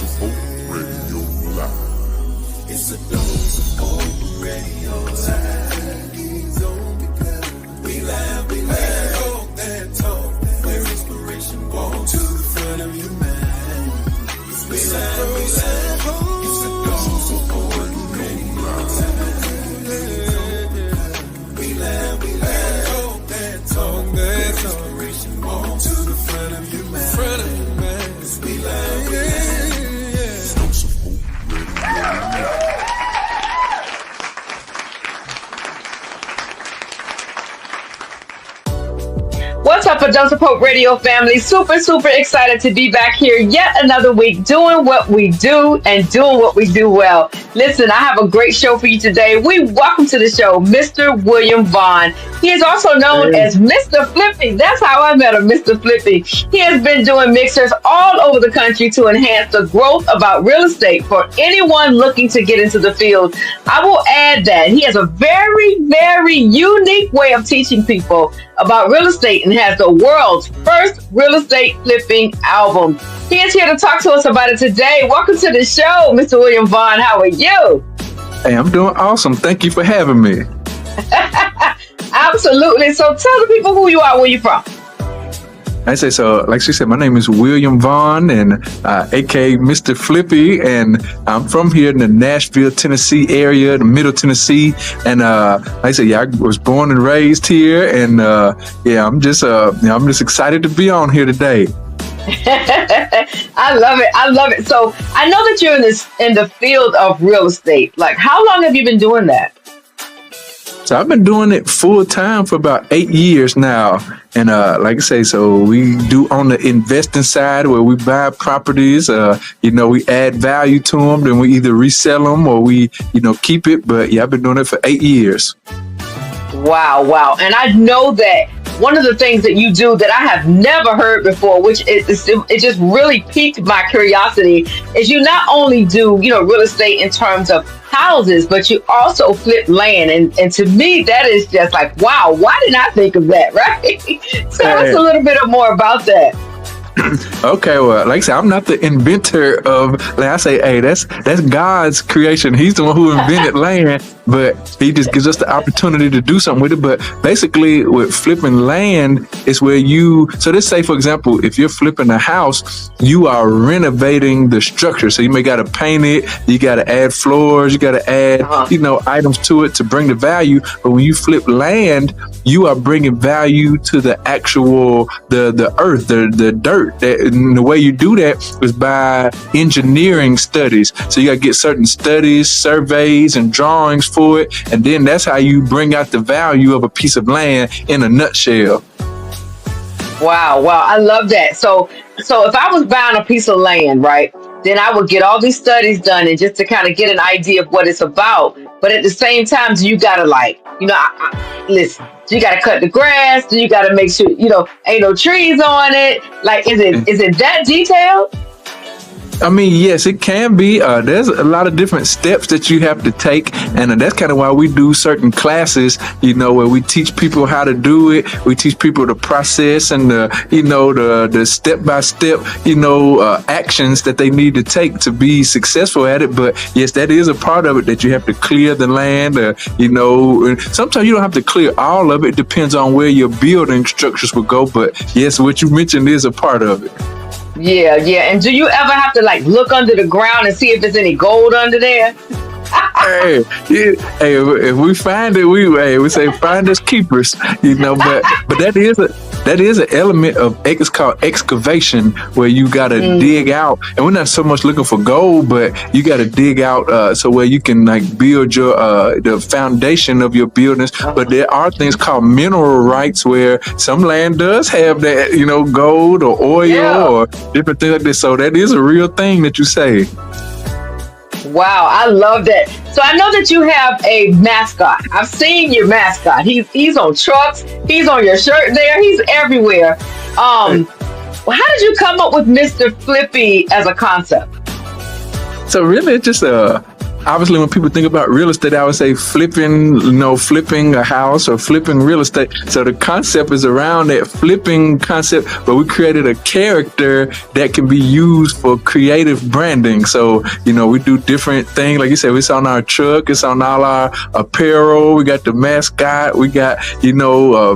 of Hope Radio Live. It's a dose of Hope Radio Live. We laugh, talk that talk, where inspiration walks to the front of your mind. We laugh, it's a dose of Hope Radio Live. We laugh, talk that talk, where inspiration walks to the front of your mind. We laugh, dose of Hope Radio Live. What's up, A Dose of Hope Radio family? Super excited to be back here yet another week doing what we do and doing what we do well. Listen, I have a great show for you today. We welcome to the show Mr. William Vaughn. He is also known as Mr. Flippy. That's how I met him, Mr. Flippy. He has been doing mixers all over the country to enhance the growth about real estate for anyone looking to get into the field. I will add that he has a very unique way of teaching people about real estate and has the world's first real estate flipping album. He is here to talk to us about it today. Welcome to the show, Mr. William Vaughn. How are you? Hey, I'm doing awesome. Thank you for having me. Absolutely. So tell the people who you are, where you from. I say so. Like she said, my name is William Vaughn, and aka Mr. Flippy, and I'm from here in the Nashville, Tennessee area, the Middle Tennessee. And like I said, I was born and raised here, and I'm just excited to be on here today. I love it. So I know that you're in the field of real estate. Like, how long have you been doing that? So I've been doing it full time for about 8 years now. And like I say, so we do on the investing side where we buy properties, we add value to them, then we either resell them or we, keep it. But yeah, I've been doing it for 8 years. Wow. And I know that one of the things that you do that I have never heard before, which it just really piqued my curiosity, is you not only do, real estate in terms of houses, but you also flip land. And to me, that is just like, wow, why didn't I think of that, right? Tell us a little bit more about that. Okay, well, like I said, I'm not the inventor of, like I say, hey, that's God's creation. He's the one who invented land, but he just gives us the opportunity to do something with it. But basically with flipping land is where so let's say, for example, if you're flipping a house, you are renovating the structure. So you may got to paint it, you got to add floors, you got to add, items to it to bring the value. But when you flip land, you are bringing value to the actual, the earth, the dirt. And the way you do that is by engineering studies. So you got to get certain studies, surveys, and drawings for it. And then that's how you bring out the value of a piece of land in a nutshell. Wow. I love that. So if I was buying a piece of land, right, then I would get all these studies done and just to kind of get an idea of what it's about. But at the same time, you got to listen. You got to cut the grass. You got to make sure, ain't no trees on it. Like, is it that detailed? I mean, yes, it can be. There's a lot of different steps that you have to take. And that's kind of why we do certain classes, where we teach people how to do it. We teach people the process and the step-by-step, actions that they need to take to be successful at it. But yes, that is a part of it, that you have to clear the land, and sometimes you don't have to clear all of it. It depends on where your building structures will go. But yes, what you mentioned is a part of it. Yeah. And do you ever have to look under the ground and see if there's any gold under there? Hey, if we find it, we say find us keepers, but that is an element of it's called excavation, where you got to dig out, and we're not so much looking for gold, but you got to dig out so where you can build your the foundation of your buildings. But there are things called mineral rights where some land does have that, gold or oil or different things like this. So that is a real thing that you say. Wow, I love that. So I know that you have a mascot. I've seen your mascot. He's on trucks. He's on your shirt there. He's everywhere. How did you come up with Mr. Flippy as a concept? So really, it's just obviously when people think about real estate, I would say flipping a house or flipping real estate. So the concept is around that flipping concept, but we created a character that can be used for creative branding. So, we do different things. Like you said, it's on our truck, it's on all our apparel. We got the mascot, we got,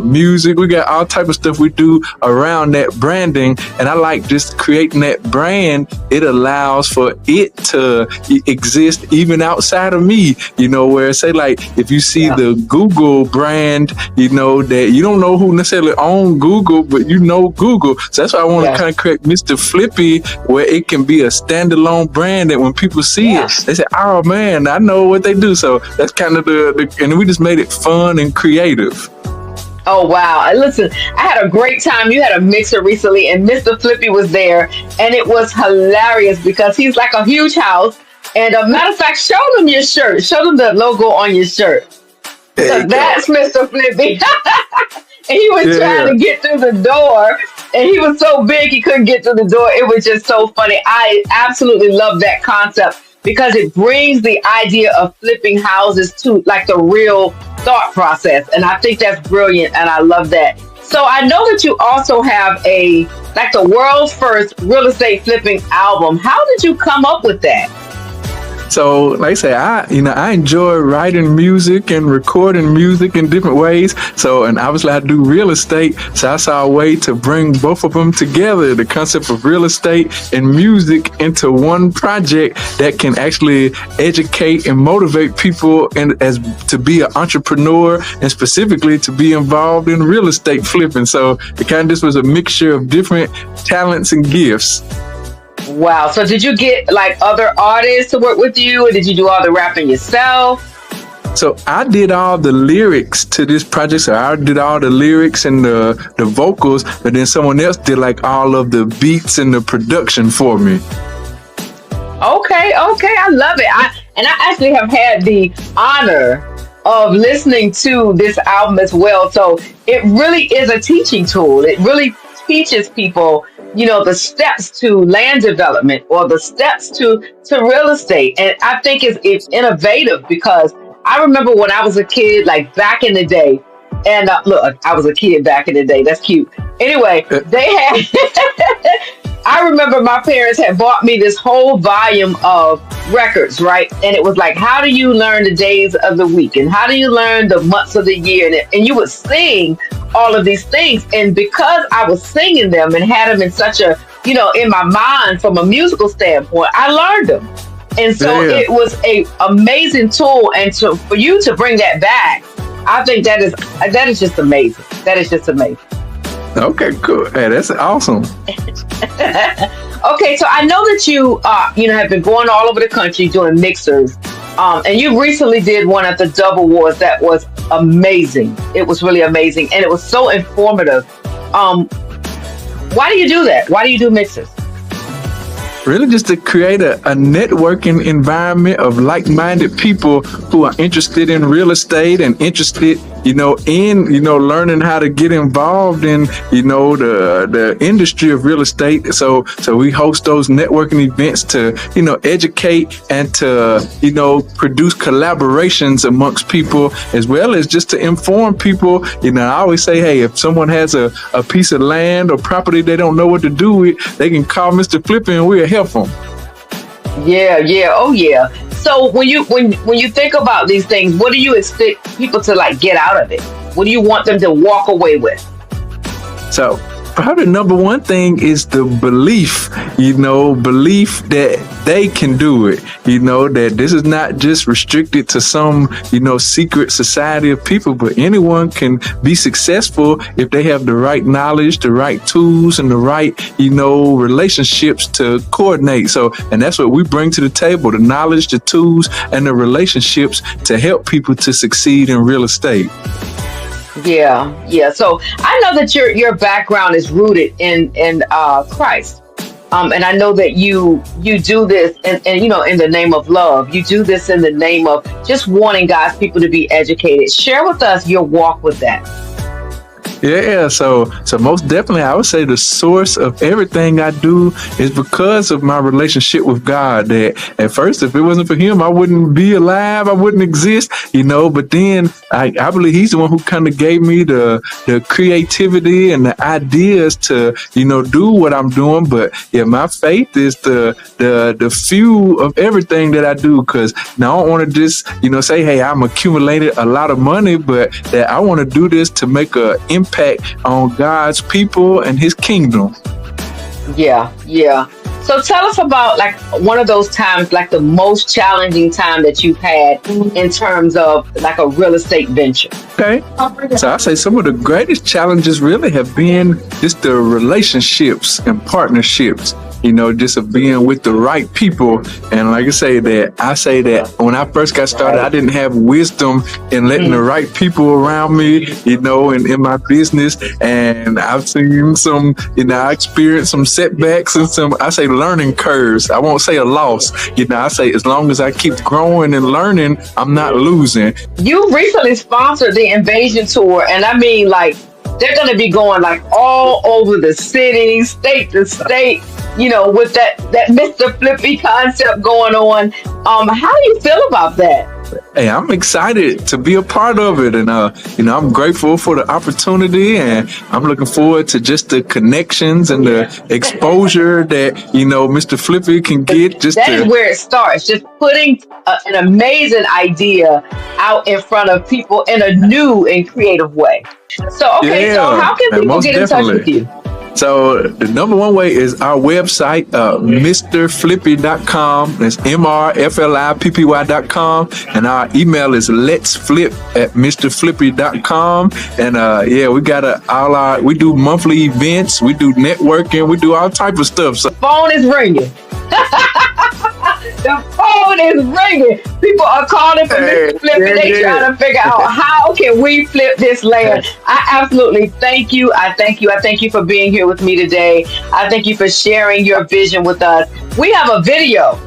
music, we got all type of stuff we do around that branding. And I like just creating that brand. It allows for it to exist even outside of me, where say like if you see the Google brand, that you don't know who necessarily own Google, but Google. So that's why I want to kind of create Mr. Flippy, where it can be a standalone brand that when people see it, they say, oh man, I know what they do. So that's kind of and we just made it fun and creative. Oh, wow. Listen, I had a great time. You had a mixer recently and Mr. Flippy was there and it was hilarious because he's like a huge house. And a matter of fact, show them your shirt. Show them the logo on your shirt. So that's Mr. Flippy. And he was trying to get through the door and he was so big he couldn't get through the door. It was just so funny. I absolutely love that concept because it brings the idea of flipping houses to like the real thought process. And I think that's brilliant. And I love that. So I know that you also have the world's first real estate flipping album. How did you come up with that? So, like I say, I enjoy writing music and recording music in different ways. So, and obviously I do real estate. So I saw a way to bring both of them together, the concept of real estate and music into one project that can actually educate and motivate people to be an entrepreneur and specifically to be involved in real estate flipping. So it kind of just was a mixture of different talents and gifts. Wow. So did you get like other artists to work with you or did you do all the rapping yourself? So I did all the lyrics to this project. So I did all the lyrics and the vocals, but then someone else did like all of the beats and the production for me. Okay. I love it. I actually have had the honor of listening to this album as well. So it really is a teaching tool. It really teaches people the steps to land development or the steps to real estate. And I think it's innovative because I remember when I was a kid, like back in the day, and look, I was a kid back in the day. That's cute. Anyway, they had, I remember my parents had bought me this whole volume of records, right? And it was like, how do you learn the days of the week? And how do you learn the months of the year? And you would sing all of these things. And because I was singing them and had them in such a, in my mind from a musical standpoint, I learned them. And so it was a amazing tool. And for you to bring that back, I think that is just amazing. That is just amazing. Okay, cool. Hey, that's awesome. Okay, so I know that you have been going all over the country doing mixers. And you recently did one at the Dove Awards that was amazing. It was really amazing. And it was so informative. Why do you do that? Why do you do mixers? Really just to create a networking environment of like-minded people who are interested in real estate and interested, in, learning how to get involved in, the industry of real estate. So we host those networking events to, educate and to, produce collaborations amongst people as well as just to inform people. I always say, hey, if someone has a piece of land or property they don't know what to do with, they can call Mr. Flippy and we'll help them. Yeah. Oh, yeah. So when you think about these things, what do you expect people to like get out of it? What do you want them to walk away with? So probably the number one thing is the belief that they can do it, that this is not just restricted to some, secret society of people, but anyone can be successful if they have the right knowledge, the right tools, and the right, relationships to coordinate. So, and that's what we bring to the table, the knowledge, the tools, and the relationships to help people to succeed in real estate. Yeah. So I know that your background is rooted in Christ. And I know that you do this and in the name of love. You do this in the name of just wanting God's people to be educated. Share with us your walk with that. Yeah, so most definitely, I would say the source of everything I do is because of my relationship with God. That at first, if it wasn't for Him, I wouldn't be alive, I wouldn't exist, But then I believe He's the one who kind of gave me the creativity and the ideas to do what I'm doing. But yeah, my faith is the fuel of everything that I do. Because now I don't want to just say, hey, I'm accumulated a lot of money, but that I want to do this to make an impact on God's people and His kingdom. Yeah. So tell us about like one of those times, like the most challenging time that you've had in terms of like a real estate venture. Okay. So I say some of the greatest challenges really have been just the relationships and partnerships. Just of being with the right people. And like I say that when I first got started, I didn't have wisdom in letting the right people around me, and in my business. And I've seen some, I experienced some setbacks and some, I say learning curves. I won't say a loss. I say as long as I keep growing and learning, I'm not losing. You recently sponsored the Invasion Tour. And I mean, like, they're going to be going like all over the city, state to state, with that Mr. Flippy concept going on. How do you feel about that? Hey, I'm excited to be a part of it. And, I'm grateful for the opportunity, and I'm looking forward to just the connections and the exposure that, Mr. Flippy can get. Is where it starts, just putting an amazing idea out in front of people in a new and creative way. So, so how can people get in touch with you? So the number one way is our website, MrFlippy.com. That's MrFlippy.com. And our email is letsflip@MrFlippy.com. And we got we do monthly events, we do networking, we do all type of stuff. So phone is ringing. The phone is ringing. People are calling for Mr. Flippy. They trying to figure out how can we flip this land. I absolutely thank you. I thank you for being here with me today. I thank you for sharing your vision with us. We have a video.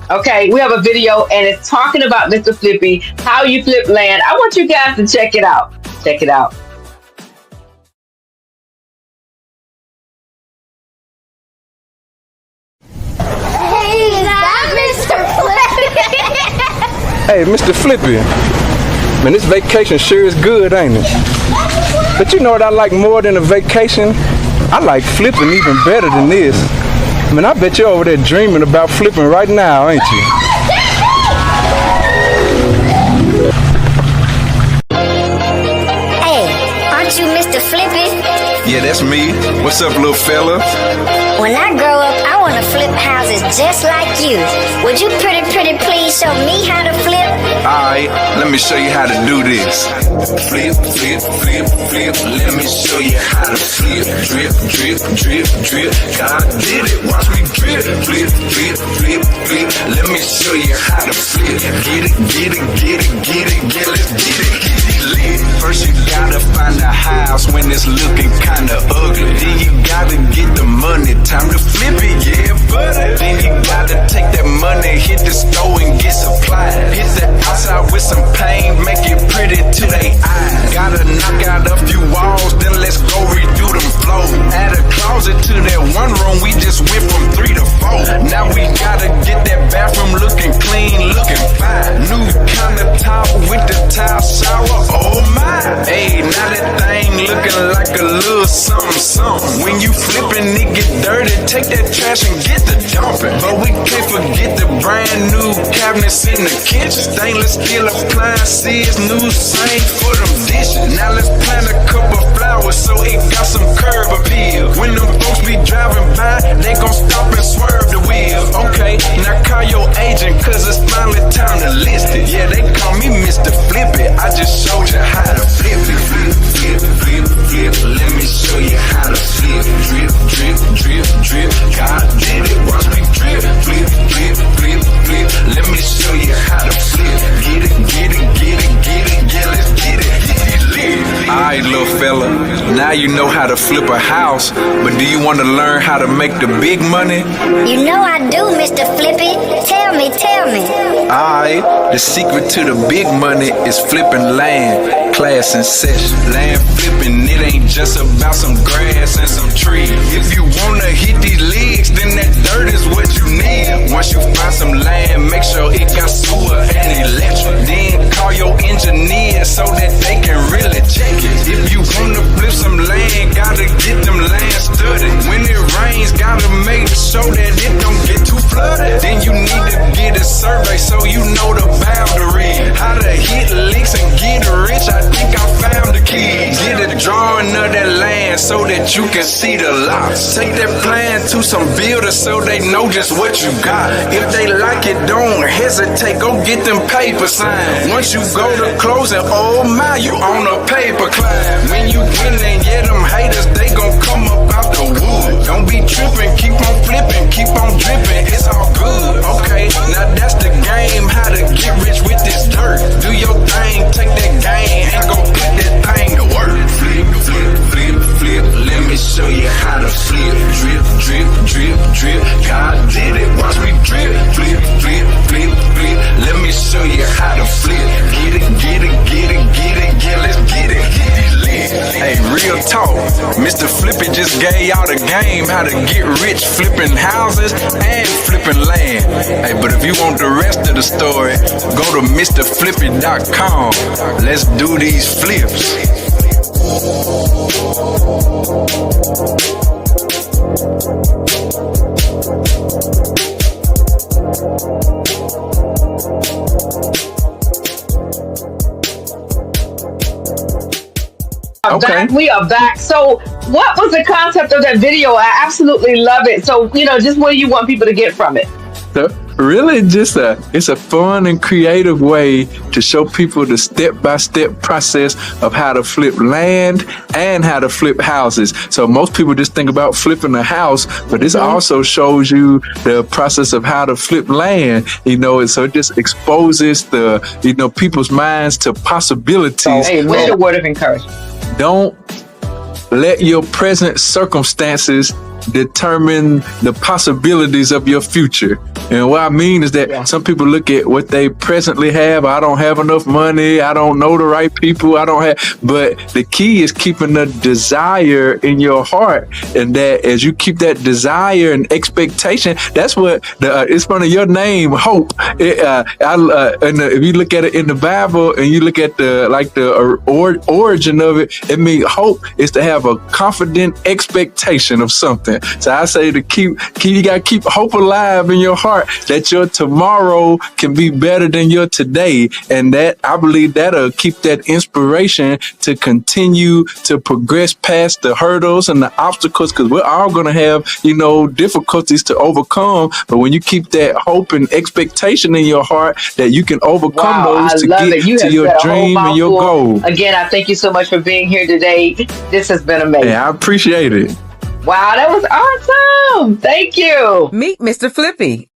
Okay, we have a video and it's talking about Mr. Flippy, how you flip land. I want you guys to check it out. Check it out. Hey, Mr. Flippy, man, this vacation sure is good, ain't it? But you know what I like more than a vacation? I like flipping even better than this. Man, I bet you're over there dreaming about flipping right now, ain't you? Hey, aren't you Mr. Flippy? Yeah, that's me. What's up, little fella? When I grow up, I want to flip houses just like you. Would you pretty please show me how to flip? Alright, let me show you how to do this. Flip, flip, flip, flip. Let me show you how to flip. Drip, drip, drip, drip. God did it. Watch me drip. Flip, flip, flip, flip. Let me show you how to flip. Get it, get it, get it, get it, get it, get it, get it lit. First you gotta find a house when it's looking kinda ugly. Then you gotta get the money. Time to flip it, yeah, buddy. Then you gotta take that money, hit the store and get supplies. Hit the outside with some paint, make it pretty to they eyes. Gotta knock out a few walls, then let's go redo them floors. Add a closet to that one room, we just went from 3 to 4. Now we gotta get that bathroom looking clean, looking fine. New countertop with the tile shower, oh my. Hey, now that thing looking like a little something, something. When you flipping, it get dirty, take that trash and get the dumping. But we can't forget the brand new cabinets in the kitchen. Stainless steel appliances, new sink for them dishes. Now let's plant a couple flowers so it got some curb appeal. When them folks be driving by, they gon' stop and swerve the wheel. Okay, now call your agent, cause it's finally time to list it. Yeah, they call me Mr. Flippy. I just showed you how to flip it. Flip, flip, flip, flip. Let me show you how to flip. Drip, drip, drip, drip. God did it. Watch me drip. Flip, flip, flip, flip. Let me show you how to flip. Get it, get it, get it, get it. Yeah, let's get it. Alright, little fella. Now you know how to flip a house, but do you want to learn how to make the big money? You know I do, Mr. Flippy. Tell me, tell me. Alright, the secret to the big money is flipping land. Class in session. Land flipping, it ain't just about some grass and some trees. If you wanna hit these leagues, then that dirt is what you need. Once you find some land, make sure it got sewer and electric. Then call your engineer so that they can really check it. If you wanna flip some land, gotta get them land studied. When it rains, gotta make sure that it don't get too flooded. Then you need to get a survey so you know the boundary. How to hit licks and get rich, I think I found the key. Get a drawing of that land so that you can see the lots. Take that plan to some builders so they know just what you got. If they like it, don't hesitate, go get them paper signed. Once you go to closing, oh my, you on a paper climb. When you winning, yeah, them haters, they gon' come up out the wood. Don't be tripping, keep on flipping, keep on dripping, it's all good. Okay, now that's the game, how to get rich with this dirt. Do your thing, take that game, and go put that thing to work. Flip, flip, flip, flip, let me show you how to flip. Drip, drip, drip, drip, God did it, watch me drip. Flip, flip, flip, flip, let me show you how to flip. Get it, get it, get it, get it, yeah, let's get it, get it lit. Hey, real talk, Mr. Flippy just gave y'all the game, how to get rich flipping houses and flipping land. Hey, but if you want the rest of the story, go to MrFlippy.com. Let's do these flips. Okay. We are back. So what was the concept of that video? I absolutely love it. So, just what do you want people to get from it? So really it's a fun and creative way to show people the step-by-step process of how to flip land and how to flip houses. So most people just think about flipping a house, but this also shows you the process of how to flip land, and so it just exposes the, people's minds to possibilities. Hey, what's your word of encouragement? Don't let your present circumstances determine the possibilities of your future. And what I mean is that some people look at what they presently have. I don't have enough money. I don't know the right people. But the key is keeping the desire in your heart. And that as you keep that desire and expectation, that's what it's funny, your name, hope. If you look at it in the Bible and you look at the origin of it, it means hope is to have a confident expectation of something. So I say to you gotta keep hope alive in your heart that your tomorrow can be better than your today. And that I believe that'll keep that inspiration to continue to progress past the hurdles and the obstacles, because we're all gonna have, difficulties to overcome. But when you keep that hope and expectation in your heart that you can overcome those to get to your dream and your goal. Again, I thank you so much for being here today. This has been amazing. Yeah, I appreciate it. Wow, that was awesome. Thank you. Meet Mr. Flippy,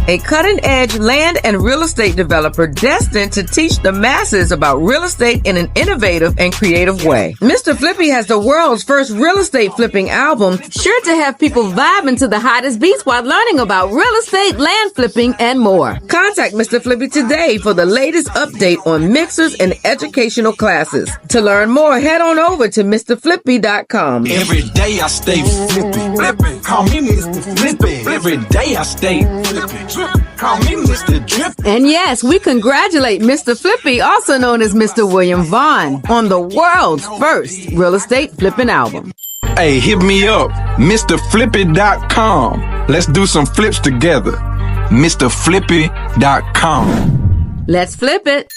a cutting-edge land and real estate developer destined to teach the masses about real estate in an innovative and creative way. Mr. Flippy has the world's first real estate flipping album, sure to have people vibing to the hottest beats while learning about real estate, land flipping, and more. Contact Mr. Flippy today for the latest update on mixers and educational classes. To learn more, head on over to MrFlippy.com. Every day I stay flipping, flipping. Call me Mr. Flippy. Every day I stay flipping. Call me Mr. Drip. And yes, we congratulate Mr. Flippy, also known as Mr. William Vaughn, on the world's first real estate flipping album. Hey, hit me up, MrFlippy.com. Let's do some flips together. MrFlippy.com. Let's flip it.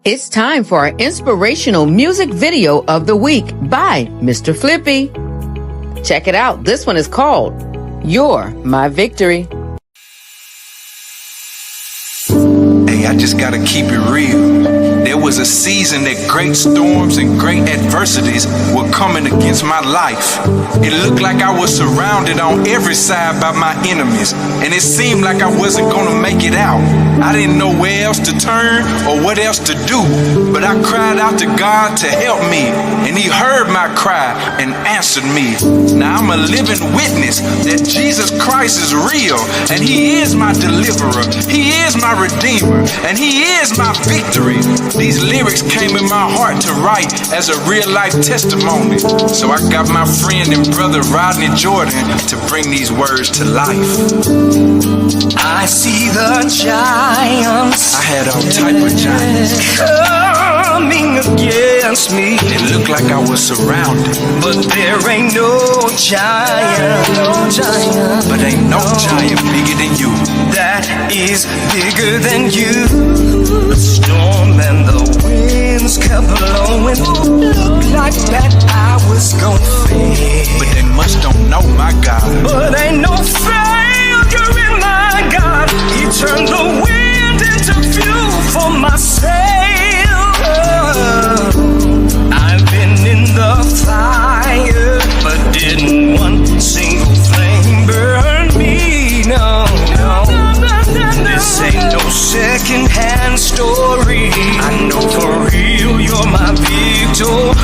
It's time for our inspirational music video of the week by Mr. Flippy. Check it out. This one is called You're My Victory. Hey, I just gotta keep it real. There was a season that great storms and great adversities were coming against my life. It looked like I was surrounded on every side by my enemies, and it seemed like I wasn't gonna make it out. I didn't know where else to turn or what else to do, but I cried out to God to help me, and He heard my cry and answered me. Now I'm a living witness that Jesus Christ is real, and He is my deliverer, He is my redeemer, and He is my victory. These lyrics came in my heart to write as a real life testimony, so I got my friend and brother Rodney Jordan to bring these words to life. I see the giants. I had all type of giants coming against me. It looked like I was surrounded, but there ain't no giant, but ain't no giant bigger than you. That is bigger than you. The storm and the winds kept blowing. Looked like that I was gon' fail, but they must don't know my God. But ain't no failure in my God. He turned the wind into fuel for my sail. I've been in the fire, but didn't one single flame burn me. No, no. This ain't no second-hand story. I know for real you're my victory.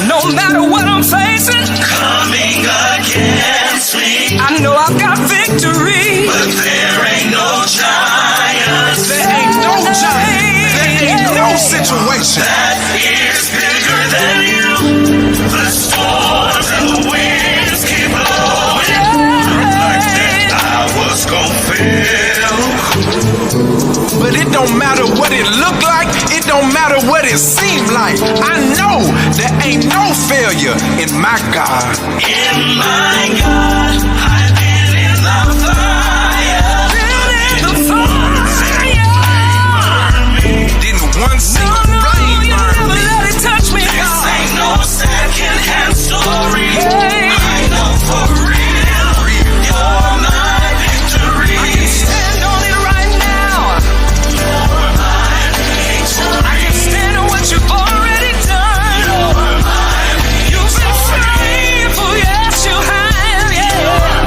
No matter what I'm facing, coming against me, I know I've got victory. But there ain't no giants. There ain't no giant. There ain't no situation that is bigger than you. The storms and the winds keep blowing. Like that I was gon' fail. But it don't matter what it look like, it don't matter what it seem like. I know there ain't no failure in my God. In my God, I've been in the fire. Been in the fire. Didn't one single flame burn me. Let it touch me. This ain't no second-hand story. Hey. I know for real, you're my victory. I can stand on it right now. You're my victory. I can stand on what you've already done. You're my victory. You've been faithful, yes you have, yeah.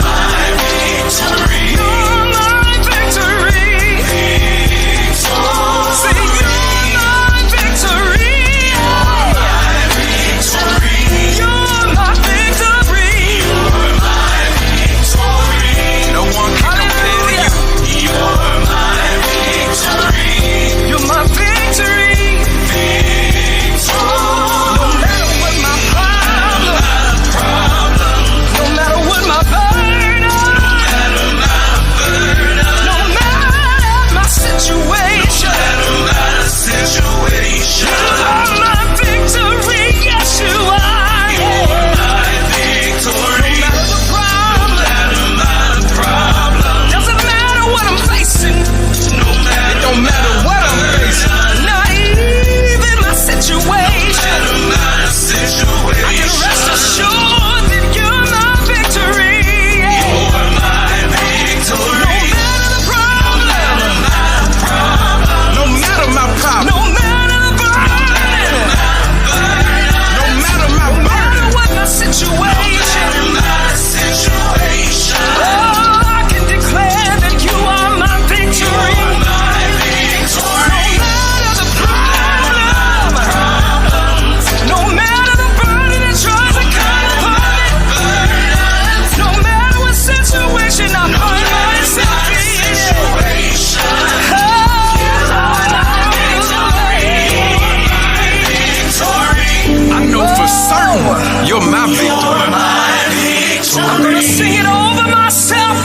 gonna sing it over myself.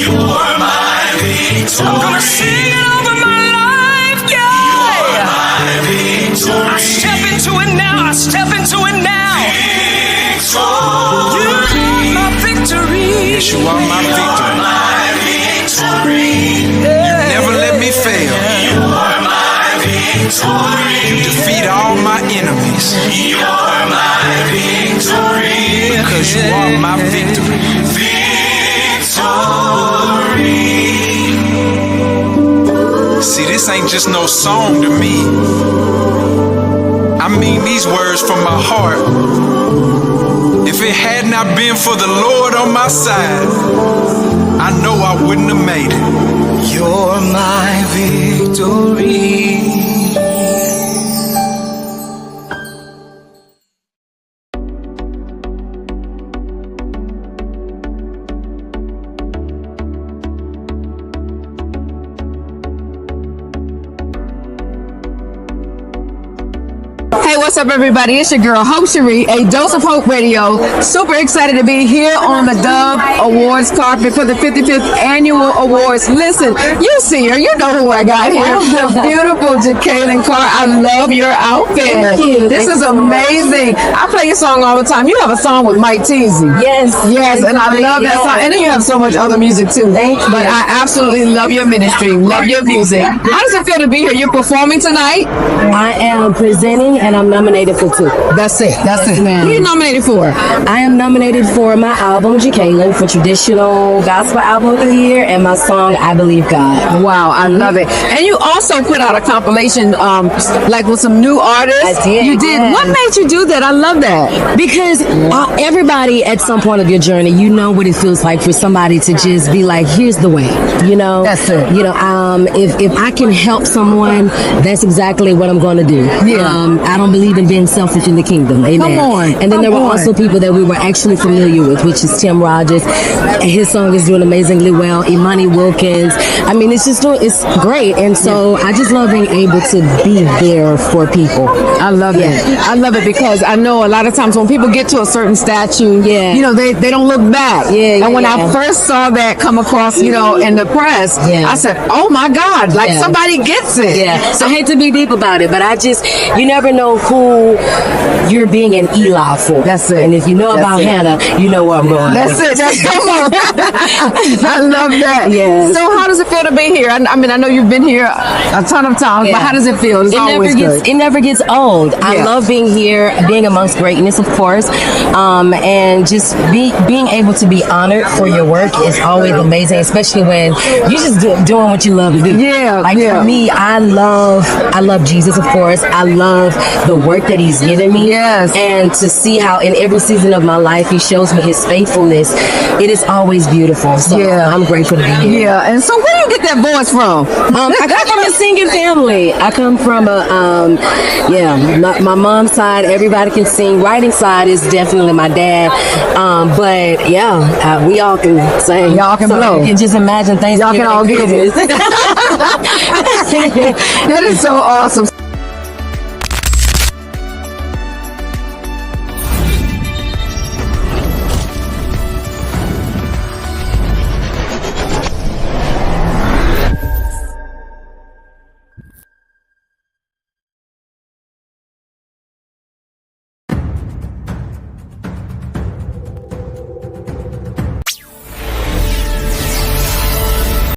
You are my victory. I'm gonna sing it over my life, yeah. You are my victory. I step into it now. I step into it now. Victory. You are my victory. Yes, you are my victory. My victory. You never let me fail. You are my victory. You defeat all my enemies. You are my victory. Because you are my victory. Victory. See, this ain't just no song to me. I mean these words from my heart. If it had not been for the Lord on my side, I know I wouldn't have made it. You're my victory. Hey, what's up, everybody? It's your girl, Hope Cherie, a Dose of Hope Radio. Super excited to be here on the Dove Awards carpet for the 55th Annual Awards. Listen, you see her. You know who I got here. The beautiful Jekalyn Carr. I love your outfit. Thank you. This is amazing. I play your song all the time. You have a song with Mike Teasy. Yes. Yes, and I love that song. And then you have so much other music, too. Thank you. But I absolutely love your ministry. Love your music. How does it feel to be here? You're performing tonight? I am presenting and I'm nominated for 2. That's it. That's it. ma'am. Who are you nominated for? I am nominated for my album, Jekalyn, for Traditional Gospel Album of the Year, and my song, I Believe God. Wow, I love it. And you also put out a compilation, like with some new artists. I did. You did. Yes. What made you do that? I love that. Because everybody at some point of your journey, you know what it feels like for somebody to just be like, here's the way, you know? That's it. You know, if I can help someone, that's exactly what I'm going to do. Yeah. I don't believe in being selfish in the kingdom. Amen. Come on. And then there were also people that we were actually familiar with, which is Tim Rogers. His song is doing amazingly well. Imani Wilkins. I mean, it's great. And so I just love being able to be there for people. I love it. I love it because I know a lot of times when people get to a certain statue, you know, they don't look back. And when I first saw that come across, you know, in the press, I said, oh my God, like somebody gets it. So I hate to be deep about it, but you never know who you're being an Eli for. That's it. And if you know about Hannah, you know where I'm going. That's it. Come on. I love that. Yes. So how does it feel to be here? I mean, I know you've been here a ton of times, but how does it feel? It's always good. It never gets old. I love being here, being amongst greatness, of course, and just being able to be honored for your work is always amazing, especially when you're just doing what you love to do. For me, I love Jesus, of course. I love the work that he's given me. And to see how in every season of my life he shows me his faithfulness, it is always beautiful. So I'm grateful to be here. And so where do you get that voice from? I come from a singing family. I come from my mom's side, everybody can sing. Writing side is definitely my dad. But we all can sing. Y'all can blow. You can just imagine things. Y'all can all get it. That is so awesome.